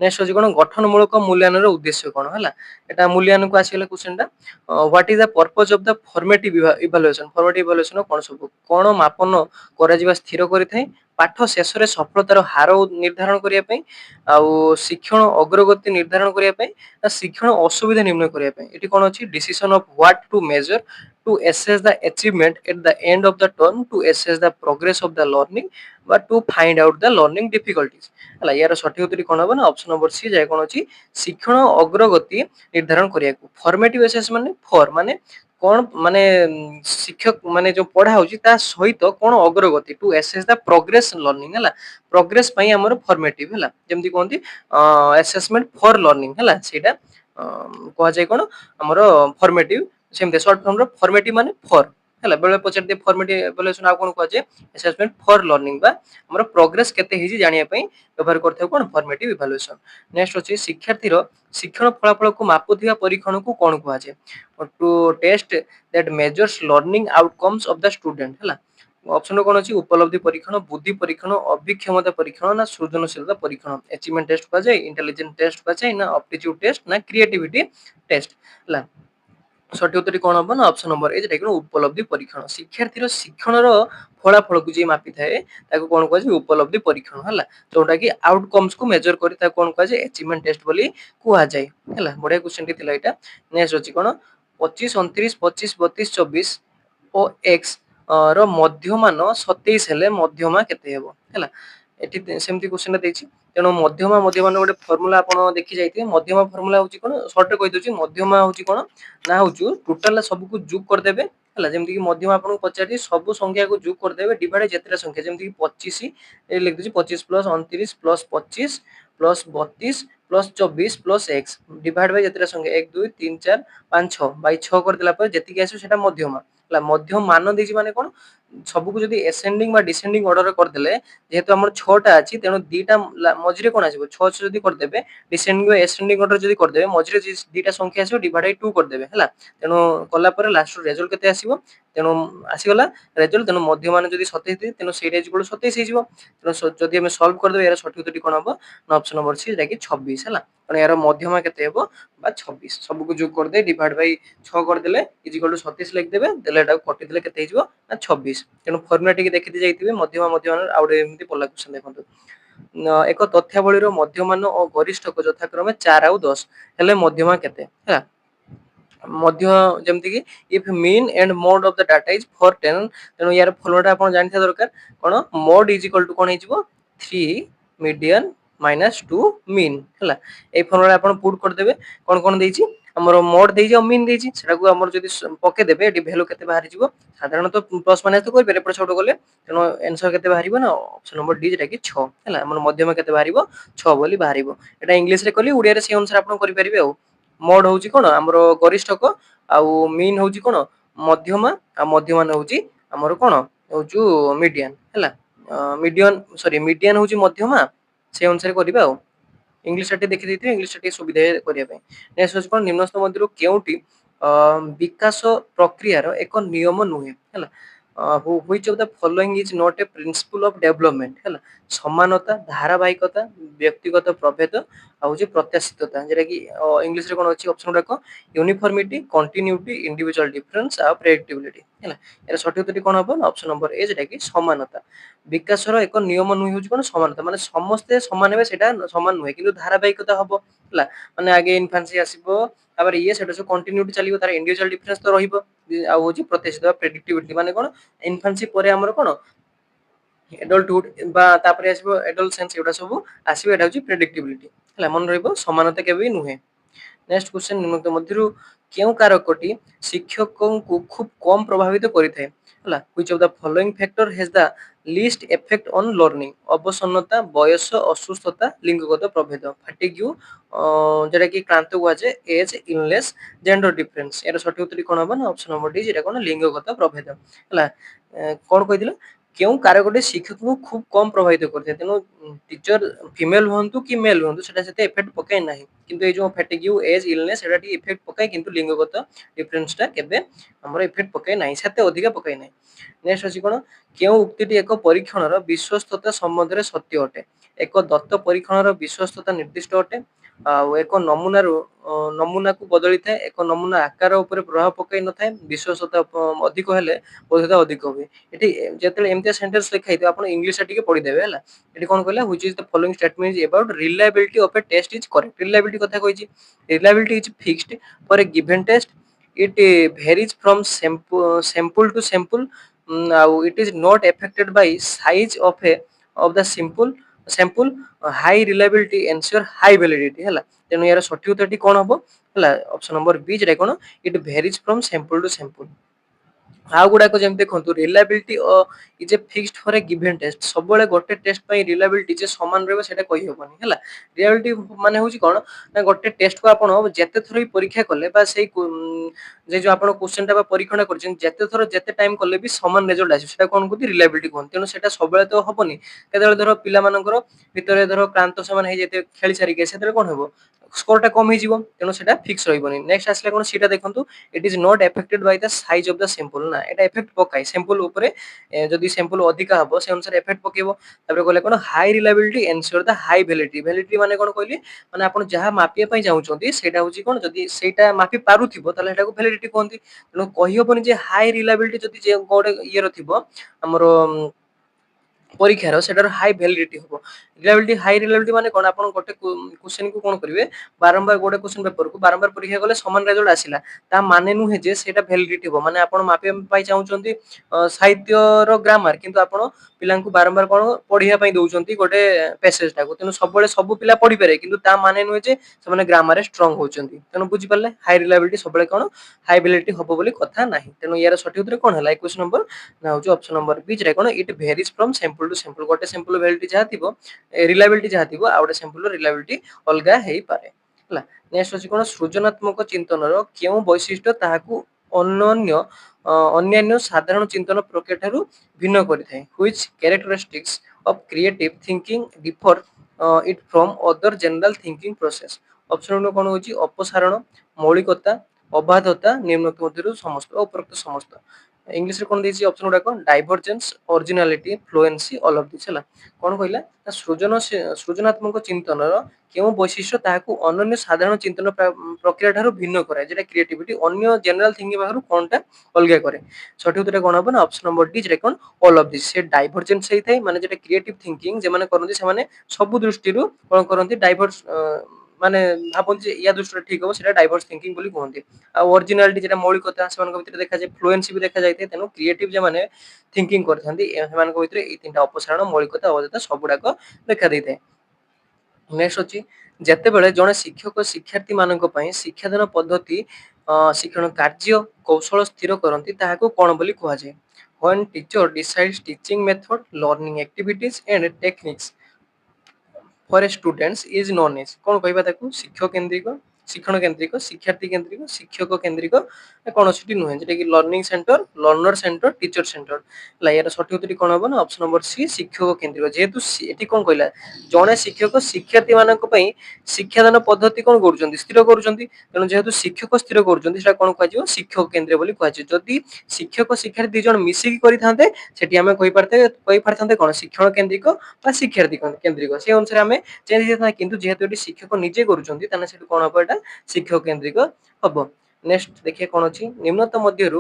नेक्स्ट हूँ कौन गठनमूलक मूल्यांकन उद्देश्य कौन है एटा मूल्यांकन को आसीगला क्वेश्चन टा what is the purpose of the formative evaluation कौन सब कौन मापन करा स्थिर करिथाय पाठ शेष रे सफलतार हार निर्धारण करिया पई आउ शिक्षण अग्रगति निर्धारण करिया पई शिक्षण असुविधा निर्णय करिया पई एटी कोन अछि decision of what to measure to assess the achievement at the end of the term to assess the progress of the learning but to find out the learning difficulties हला यार सठिक उत्तर कोन होबा ना ऑप्शन नंबर सी जाय कोन अछि शिक्षण अग्रगति निर्धारण करिया को फॉर्मेटिव असेसमेंट फॉर माने कोन माने शिक्षक माने जो पढ़ा होची ता सहित कोन अग्रगति to assess the progress learning हला प्रोग्रेस पई हमर फॉर्मेटिव हला जेमति कोनती असेसमेंट फॉर लर्निंग हला सेटा कोआ जाय कोन हमर फॉर्मेटिव सेमते शॉर्ट फॉर्म रो फॉर्मेटिव माने फॉर हला बेले पचार दे फॉर्मेटिव इवैल्यूएशन आ कोन कोआ जाय असेसमेंट फॉर लर्निंग बा हमर प्रोग्रेस केते हिजी जानिया पई व्यवहार करथे कोन फॉर्मेटिव इवैल्यूएशन नेक्स्ट अछि शिक्षार्थी रो शिक्षण फलाफल को मापुथिबा परीक्षण को कोन कोआ जाय to test that measures learning outcomes of the student हला ऑप्शन कोन अछि उपलब्धि परीक्षण बुद्धि परीक्षण अभिक्षमता परीक्षण ना सृजनशीलता परीक्षण अचीवमेंट टेस्ट कोआ जाय इंटेलिजेंस टेस्ट कोआ जाय ना एप्टीट्यूड टेस्ट ना क्रिएटिविटी टेस्ट हला सठिक उत्तर कौन हम ना ऑप्शन नंबर ए जेटा उपलब्धि परीक्षण शिक्षार्थी शिक्षण फलाफल को जी मापी थाए ताको कोन कहै छै उपलब्धि परीक्षण हला जोटा कि आउटकम्स को मेजर करी ता कोन कहै छै अचीवमेंट टेस्ट बोली कुआ जाय हला बढ़िया क्वेश्चन टी थिला एटा नेक्स्ट अछि कोन 25 29 25 32 24 ओ x रो मध्यमान 27 हेले मध्यमा केते हेबो हला एटी सेमती क्वेश्चन देछि तेणु मध्यमा गोटे फॉर्मूला आपण देखि जाइथिबे मध्यमा फॉर्मूला होची कोन शॉर्ट कहि दोची मध्यमा होची कोन ना होची टोटल सब को जोग कर देबे हला जेमति कि मध्यमा आपण पचारि सब संख्या को जोग कर देबे डिवाइड जेतरा संख्या जेमति कि 25 ए लिख दोची 25 plus 29 plus 25 plus 32 plus 24 plus x divide by जेतरा संख्या 1 2 3 4 5 6 बाय 6 कर देला पर जेति कि आसु सेटा मध्यमा हला मध्यम मान देछि माने कोन सब को जदी एसेंडिंग बा डिसेंडिंग ऑर्डर कर देले जेहेतु हमर 6 टा अछि तेनो दीटा मझिरे कोन आसीबो 6 जदी कर देबे डिसेंडिंग एसेंडिंग ऑर्डर जदी कर देबे मझिरे दीटा संख्या आसीबो डिवाइड बाय 2 कर देबे हला तेनो कला पर लास्ट रिजल्ट केते आसीबो तेनो आसी गला रिजल्ट तेनो मध्य मान जदी 27 दे तेनो सेटा इक्वल 27 हे जिवो तेनो जदी हम सॉल्व कर देबे यार सठिक उत्तर कोन हबो ना ऑप्शन नंबर सी जेटा कि 26 हला तेनो यार मध्यमा केते हेबो बा 26 सब को जोग कर दे डिवाइड बाय 6 कर देले इज इक्वल 27 लिख देबे देले एटा कटि देले केते हिजबो ना 26 तेनो फॉर्मूला टिके देखि जाइतिबे मध्यमा आउडे एमति पल्ला क्वेश्चन देखंतु एक तथ्यावली रो मध्यमान और गरिष्ठक यथाक्रमे 4 और 10 हेले मध्यमा केते है मध्य जेमति कि if mean and mode of the data is 410 तेनो यार फॉर्मूला आपण जानिथा दरकार कोन मोड इज इक्वल टू कोन हिजबो 3 मीडियन माइनस 2 मीन हला ए फॉर्मूला आपण पुट कर देबे कोन कोन देछि हमर मोड देछि और मीन देछि सेटा को हमर जदी पके देबे एटी वैल्यू केते बाहर जिवो साधारणतः प्लस माइनस तो कोइ बेरे पर छोटो गले तेनो आंसर केते बाहरिबो ना ऑप्शन नंबर डी जेटा कि 6 हला हमर मध्यमा केते बाहरिबो 6 बोली बाहरिबो एटा इंग्लिश रे कली उडिया रे से अनुसार आपण करि परिबे आ मोड होची कोन हमर गरिष्ठक आ मीन होची कोन मध्यमा आ मध्यमान होची हमर कोन होचु मीडियन हला मीडियन सॉरी मीडियन होची मध्यमा से अनुसार करिबा आ इंग्लिश टे देखि दैथिबे इंग्लिश टे सुविधा करिया पे नेक्स्ट होची कोन निम्नस्थ मध्यरु केउटी विकास प्रक्रिया रो एक नियम नुहे हला which of the following is not a principle of development ହେଲା ସମାନତା ଧାରାବାହିକତା ବ୍ୟକ୍ତିଗତ ପ୍ରଭେଦ ଆଉ ହଉଛି ପ୍ରତ୍ୟାଶିତତା ଯେଟା କି ଇଂଲିଶ ରେ କଣ ଅଛି ଅପସନ ଗୁଡାକ ୟୁନିଫର୍ମିଟି କଣ୍ଟିନ୍ୟୁଟି ଇଣ୍ଡିଭିଜୁଆଲ ଡିଫରେନ୍ସ ଆଉ ପ୍ରେଡିକ୍ଟିବିଲିଟି ହେଲା ଏର ସଠିକ ଉତ୍ତରଟି କଣ ହବ ନା ଅପସନ ନମ୍ବର ଏ ଯେଟା କି ସମାନତା ବିକାଶର ଏକ ନିୟମ ନୁହେଁ ହଉଛି କଣ ସମାନତା ମାନେ ସମସ୍ତେ ସମାନ ହେବେ ସେଟା ସମାନ ନୁହେଁ କିନ୍ତୁ ଧାରାବାହିକତା ହବ ହେଲା ମାନେ ଆଗେ ଇନଫାନ୍ସି ଆସିବ ତାପରେ ଇଏ ସେଟା ସବୁ କଣ୍ଟିନ୍ୟୁଟି ଚାଲିବ ତାର ଇଣ୍ଡିଭିଜୁଆଲ ଡିଫରେନ୍ସ ତ ରହିବ ଆଉ ହଉଛି ପ୍ରତ୍ୟାଶିତ ପ୍ରେଡିକ୍ଟିବିଲିଟି ମାନେ କଣ ଇନଫାନ୍ସି ପରେ ଆମର କଣ ଏଡଲ୍ଟହୁଡ বা ତାପରେ ଆସିବ ଏଡଲସେନ୍ସ ଏଗୁଡା ସବୁ ଆସିବ ଏଟା ହଉଛି ପ୍ରେଡିକ୍ଟିବିଲିଟି ହେଲା ମନେ ରହିବ ସମାନତା କେବେ ବି ନୁହେଁ ନେକ୍ସଟ କ୍ୱେଶ୍ଚନ ନିମ୍ନଲିଖିତ ମଧ୍ୟରୁ କେଉଁ କାରକଟି ଶିକ୍ଷକଙ୍କୁ ଖୁବ କମ ପ୍ରଭାବିତ କରିଥାଏ ହେଲା which of the following factor has the least effect on learning ଅବସନ୍ନତା ବୟସ ଅସୁସ୍ଥତା ଲିଙ୍ଗଗତ ପ୍ରଭେଦ ଫାଟିଗ୍ୟୁ যেটা କି କ୍ଳାନ୍ତ କୁହାଯାଏ ଏଜ୍ ଇଲନେସ୍ ଜେଣ୍ଡର ଡିଫରେନ୍ସ ଏର ସଠିକ ଉତ୍ତର କଣ ହବ ନା ଅପସନ ନମ୍ବର ଡି ଯେଟା କଣ ଲିଙ୍ଗଗତ ପ୍ରଭେଦ ହେଲା କଣ କହିଥିଲା କେଉଁ କାରକଟି ଶିକ୍ଷକଙ୍କୁ ଖୁବ କମ ପ୍ରଭାବିତ କରିଥାଏ ତେଣୁ ଟିଚର ଫିମେଲ ହୁଅନ୍ତୁ କି ମେଲ ହୁଅନ୍ତୁ ସେଟା ସେତେ ଏଫେକ୍ଟ ପକାଏ ନାହିଁ କିନ୍ତୁ ଏଇ ଯୋଉ ଫାଟିଗ୍ୟୁ ଏଜ୍ ଇଲନେସ୍ ସେଟା ଟିକେ ଇଫେକ୍ଟ ପକାଏ କିନ୍ତୁ ଲିଙ୍ଗଗତ ଡିଫରେନ୍ସ ଟା କେବେ ଆମର ଇଫେକ୍ଟ ପକାଏ ନାହିଁ ସେତେ ଅଧିକା ପକାଏ ନାହିଁ ନେକ୍ସଟ ଅଛି କଣ କେଉଁ ଉକ୍ତିଟି ଏକ ପରୀକ୍ଷଣର ବିଶ୍ୱସ୍ତତା ସମ୍ବନ୍ଧରେ ସତ୍ୟ ଅଟେ ଏକ ଦତ୍ତ ପରୀକ୍ଷଣର ବିଶ୍ୱସ୍ତତା ନିର୍ଦ୍ଦିଷ୍ଟ ଅଟେ ଆଉ ଏକ ନମୁନାକୁ ବଦଳିଥାଏ ଏକ ନମୁନା ଆକାର ଉପରେ ପ୍ରଭାବ ପକାଇ ନଥାଏ ବିଶ୍ୱସ୍ତତା ଅଧିକ ହେଲେ ବୋଧତା ଅଧିକ ହୁଏ ଏଠି ଯେତେବେଳେ ଏମିତିଆ ସେଣ୍ଟେନ୍ସ ଲେଖା ହେଇଥିବ ଆପଣ ଇଂଲିଶ ଟିକେ ପଢିଦେବେ ହେଲା ଏଠି କଣ କହିଲା which is the following statement is about reliability of a test is correct reliability କଥା କହିଛି reliability is fixed for a given test it varies from sample to sample ଆଉ it is not affected by size of the sample high reliability ensure high validity ହେଲା ତେଣୁ ଏହାର ସଠିକ ଉତ୍ତରଟି କଣ ହବ ହେଲା ଅପସନ ନମ୍ବର ବି ଯେଟା କଣ it varies from sample to sample ଆଉ ଗୁଡାକ ଯେମିତି ଦେଖନ୍ତୁ reliability is a fixed for a given test ସବୁବେଳେ ଗୋଟେ ଟେଷ୍ଟ ପାଇଁ ରିଲାବିଲିଟି ଯେ ସମାନ ରହିବ ସେଟା କହିହବନି ହେଲା ରିଲାବିଲିଟି ମାନେ ହଉଛି କଣ ନା ଗୋଟେ ଟେଷ୍ଟକୁ ଆପଣ ଯେତେ ଥର ବି ପରୀକ୍ଷା କଲେ ବା ସେଇ ଯେ ଯୋଉ ଆପଣ କ୍ୱେଶ୍ଚନଟା ବା ପରୀକ୍ଷଣ କରିଛନ୍ତି ଯେତେ ଥର ଯେତେ ଟାଇମ କଲେ ବି ସମାନ ରେଜଲ୍ଟ ଆସିବ ସେଟା କଣ କୁହନ୍ତି ରିଲାବିଲିଟି କୁହନ୍ତି ତେଣୁ ସେଟା ସବୁବେଳେ ତ ହବନି କେତେବେଳେ ଧର ପିଲାମାନଙ୍କର ଭିତରେ ଧର କ୍ଳାନ୍ତ ସେମାନେ ହେଇଯାଇଥିବେ ଖେଳି ସାରିକି ସେତେବେଳେ କଣ ହବ ସ୍କୋରଟା କମ ହେଇଯିବ ତେଣୁ ସେଟା ଫିକ୍ସ ରହିବନି ନେକ୍ସଟ ଆସିଲା କଣ ସେଟା ଦେଖନ୍ତୁ it is not affected by the size of the sample ନା এটা ଏଫେକ୍ଟ ପକାଏ sample ଉପରେ ଯଦି sample ଅଧିକା ହବ ସେ ଅନୁସାରେ ଏଫେକ୍ଟ ପକେଇବ ତାପରେ କହିଲେ କଣ ହାଇ ରିଲାବିଲିଟି ଏନସିଓର ଦ ହାଇ ଭ୍ୟାଲିଡିଟି ଭ୍ୟାଲିଡିଟି ମାନେ କଣ କହିଲି ମାନେ ଆପଣ ଯାହା ମାପିବା ପାଇଁ ଚାହୁଁଛନ୍ତି ସେଇଟା ହଉଛି କଣ ଯଦି ସେଇଟା ମାପି ପାରୁଥିବ ତାହେଲେ ସେଟାକୁ ଭ୍ୟାଲିଡିଟି କୁହନ୍ତି ତେଣୁ କହିହବନି ଯେ ହାଇ ରିଲାବିଲିଟି ଯଦି ଯେ ଗୋଟେ ଇଏର ଥିବ ଆମର ପରୀକ୍ଷାର ସେଟାର ହାଇ ଭ୍ୟାଲିଡିଟି ହବ ରିଲାବିଲିଟି ହାଇ ରିଲାବିଲିଟି ମାନେ କଣ ଆପଣ ଗୋଟେ କ୍ୱେଶ୍ଚନ କୁ କଣ କରିବେ ବାରମ୍ବାର ଗୋଟେ କ୍ୱେଶ୍ଚନ ପେପରକୁ ବାରମ୍ବାର ପରୀକ୍ଷା କଲେ ସମାନ ରେଜଲ୍ଟ ଆସିଲା ତା ମାନେ ନୁହେଁ ଯେ ସେଇଟା ଭ୍ୟାଲିଡିଟି ହବ ମାନେ ଆପଣ ମାପିବା ପାଇଁ ଚାହୁଁଛନ୍ତି ସାହିତ୍ୟର ଗ୍ରାମାର କିନ୍ତୁ ଆପଣ ପିଲାଙ୍କୁ ବାରମ୍ବାର କଣ ପଢିବା ପାଇଁ ଦଉଛନ୍ତି ଗୋଟେ ପେସେଜ ଟାକୁ ତେଣୁ ସବୁବେଳେ ସବୁ ପିଲା ପଢିପାରିବେ କିନ୍ତୁ ତା ମାନେ ନୁହେଁ ଯେ ସେମାନେ ଗ୍ରାମାରରେ ଷ୍ଟ୍ରଙ୍ଗ ହଉଛନ୍ତି ତେଣୁ ବୁଝିପାରିଲେ ହାଇ ରିଲାବିଲିଟି ସବୁବେଳେ କଣ ହାଇ ଭ୍ୟାଲିଡିଟି ହବ ବୋଲି କଥା ନାହିଁ ତେଣୁ ୟାର ସଠିକ ଉତ୍ତର କଣ ହେଲା 21 ନମ୍ବର ନା ହଉଛି ଅପସନ ନମ୍ବର ବି ଯେଟା କଣ ଇଟ ଭେରିଜ ଫ୍ରମ ସାମ୍ପଲ ଟୁ ସାମ୍ପଲ ଗୋଟେ ସାମ୍ପଲ ଭ୍ୟାଲିଡିଟି ଯାହା ଥିବ ରିଲାବିଲିଟି ଯାହା ଥିବ ଆଉ ଗୋଟେ ସାମ୍ପଲର ରିଲାବିଲିଟି ଅଲଗା ହେଇପାରେ ହେଲା ନେକ୍ସଟ ଅଛି କଣ ସୃଜନାତ୍ମକ ଚିନ୍ତନର କେଉଁ ବୈଶିଷ୍ଟ୍ୟ ତାହାକୁ ଅନନ୍ୟ ଅନ୍ୟାନ୍ୟ ସାଧାରଣ ଚିନ୍ତନ ପ୍ରକ୍ରିୟା ଠାରୁ ଭିନ୍ନ କରିଥାଏ which characteristics of creative thinking differ it from other general thinking process option କଣ ହଉଛି ଅପସାରଣ ମୌଳିକତା ଅବାଧତା ନିମ୍ନଲିଖିତ ମଧ୍ୟରୁ ସମସ୍ତ ଉପରୋକ୍ତ ସମସ୍ତ ଇଂଲିଶରେ କଣ ଦେଇଛି ଅପସନ ଗୁଡାକ divergence originality fluency all of this ହେଲା କଣ କହିଲା ନା ସୃଜନାତ୍ମକ ଚିନ୍ତନର କେଉଁ ବୈଶିଷ୍ଟ୍ୟ ତାହାକୁ ଅନନ୍ୟ ସାଧାରଣ ଚିନ୍ତନ ପ୍ରକ୍ରିୟା ଠାରୁ ଭିନ୍ନ କରାଏ ଯେଟା କ୍ରିଏଟିଭିଟି ଅନ୍ୟ ଜେନେରାଲ ଥିଙ୍କିଂ ପାଖରୁ କଣଟା ଅଲଗା କରେ ସଠିକ ଉତ୍ତର କଣ ହବ ନା ଅପସନ ନମ୍ବର ଡି ଯେଟା କଣ ଅଲ ଅଫ ଦିସ୍ ସେ ଡାଇଭରଜେନ୍ସ ହେଇଥାଏ ମାନେ ଯେଟା କ୍ରିଏଟିଭ ଥିଙ୍କିଂ ଯେମାନେ କରନ୍ତି ସେମାନେ ସବୁ ଦୃଷ୍ଟିରୁ କଣ କରନ୍ତି ଡାଇଭର୍ସ ମାନେ ଭାବନ୍ତି ଯେ ୟା ଦୃଷ୍ଟିରେ ଠିକ ହବ ସେଟା ଡାଇଭର୍ସ ଥିଙ୍କିଂ ବୋଲି କୁହନ୍ତି ଆଉ ଅରିଜିନାଲିଟି ଯେଟା ମୌଳିକତା ସେମାନଙ୍କ ଭିତରେ ଦେଖାଯାଏ ଫ୍ଲୁଏନ୍ସି ବି ଦେଖାଯାଇଥାଏ ତେଣୁ କ୍ରିଏଟିଭ ଯେମାନେ ଥିଙ୍କିଂ କରିଥାନ୍ତି ସେମାନଙ୍କ ଭିତରେ ଏଇ ତିନିଟା ଅପସାରଣ ମୌଳିକତା ଅବଦାତା ସବୁଗୁଡାକ ଦେଖା ଦେଇଥାଏ ନେକ୍ସଟ ଅଛି ଯେତେବେଳେ ଜଣେ ଶିକ୍ଷକ ଶିକ୍ଷାର୍ଥୀ ମାନଙ୍କ ପାଇଁ ଶିକ୍ଷାଦାନ ପଦ୍ଧତି ଶିକ୍ଷଣ କାର୍ଯ୍ୟ କୌଶଳ ସ୍ଥିର କରନ୍ତି ତାହାକୁ କଣ ବୋଲି କୁହାଯାଏ when teacher decides teaching method learning activities and techniques for students is known as କଣ କହିବା ତାକୁ ଶିକ୍ଷକ କେନ୍ଦ୍ରିକ ଶିକ୍ଷଣ କେନ୍ଦ୍ରିକ, ଶିକ୍ଷାର୍ଥୀ କେନ୍ଦ୍ରିକ, ଶିକ୍ଷକ କେନ୍ଦ୍ରିକ କୌଣସିଟି ନୁହେଁ, যেটা କି learning centre, learner centre, teacher centre ହେଲା। ଏହାର ସଠିକ ଉତ୍ତରଟି କଣ ହବ ନା ଅପସନ ନମ୍ବର ସି ଶିକ୍ଷକ କେନ୍ଦ୍ରିକ। ଯେହେତୁ ଏଠି କଣ କହିଲା, ଜଣେ ଶିକ୍ଷକ ଶିକ୍ଷାର୍ଥୀ ମାନଙ୍କ ପାଇଁ ଶିକ୍ଷାଦାନ ପଦ୍ଧତି କଣ କରୁଛନ୍ତି, ସ୍ଥିର କରୁଛନ୍ତି। ତେଣୁ ଯେହେତୁ ଶିକ୍ଷକ ସ୍ଥିର କରୁଛନ୍ତି, ସେଟା କଣ କୁହାଯିବ, ଶିକ୍ଷକ କେନ୍ଦ୍ର ବୋଲି କୁହାଯିବ। ଯଦି ଶିକ୍ଷକ ଶିକ୍ଷାର୍ଥୀ ଦି ଜଣ ମିଶିକି କରିଥାନ୍ତେ, ସେଠି ଆମେ କହିପାରିଥାନ୍ତେ କଣ, ଶିକ୍ଷଣ କେନ୍ଦ୍ରିକ ବା ଶିକ୍ଷାର୍ଥୀ କେନ୍ଦ୍ରିକ। ସେ ଅନୁସାରେ ଆମେ ଚେଞ୍ଜ ହେଇଥାନ୍ତା, କିନ୍ତୁ ଯେହେତୁ ଏଠି ଶିକ୍ଷକ ନିଜେ କରୁଛନ୍ତି, ତାହେଲେ ସେଠୁ କଣ ହବ, ଏଟା ଶିକ୍ଷକ କେନ୍ଦ୍ରିକ ହବ। ନେକ୍ସଟ ଦେଖିବା କଣ ଅଛି, ନିମ୍ନତ ମଧ୍ୟରୁ